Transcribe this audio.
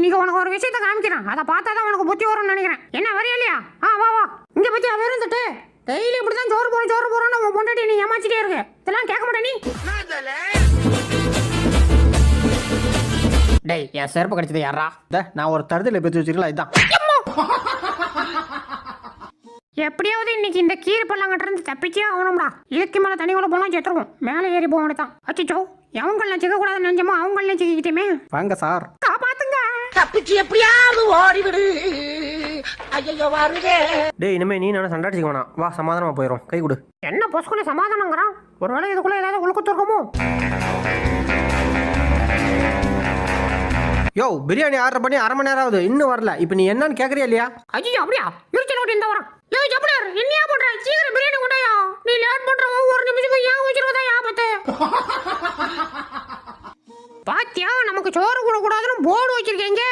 இன்னைக்கு உனக்கு ஒரு விஷயத்த காமிக்கிறேன். அதை பார்த்தா தான் உனக்கு புத்தி வரும்னு நினைக்கிறேன். என்ன வரையா இல்லையா? வா வா இங்க பத்தியா வெறும் தட்டு. டெய்லி இப்படிதான் சோறு போறோம் நம்ம பொண்டாட்டி நீ ஏமாச்சிட்டே இருக்கு. இதெல்லாம் கேட்க மாட்டே நீ. டேய் என் செருப்பு கிடைச்சது யாரா? நான் ஒரு தருதலை பெற்று வச்சிருக்கல இதான். எப்படியாவது இன்னைக்கு இந்த கீரை பல்லாங்கிட்ட இருந்து தப்பிச்சே ஆகணும்டா. இதுக்கு மேல தனிக்குள்ள போலாம் செத்துருவோம். மேலே ஏறி போக வேண்டியதான். அச்சோ அவங்கள சிக்க கூடாது நினைச்சோமோ அவங்கள சிக்கிக்கிட்டேமே. வாங்க சார் காப்பாத்துங்க. தப்பிச்சு எப்படியாவது ஓடிவிடு. ஐயோ வருதே. டேய் இனிமே நீ நானும் சண்டாடிச்சுக்க வேணாம். வா சமாதானமா போயிடும். கை கொடு. என்ன பொசுக்குள்ள சமாதானங்கிறான்? ஒருவேளை இதுக்குள்ள ஏதாவது உழுக்கு இருக்குமோ? யோ பிரியாணி ஆர்டர் பண்ணி 1/2 மணி நேரம் ஆகுது இன்னும் வரல. இப்போ நீ என்னன்னு கேட்குறியா இல்லையா? ஐயோ அப்படியா? இருச்சல் ஓட்டி இந்த வரேன். யோ ஜப்டர் என்னையா பண்ற? சீக்கிரம் பிரியாணி கொண்டாயா. நீ லேட் பண்ற ஒவ்வொரு நிமிஷமும் ஏன் வச்சிருவதா ஆபத்து. பாத்தியா நமக்கு சோறு கூட கூடாதுன்னு போர்டு வச்சிருக்கீங்க.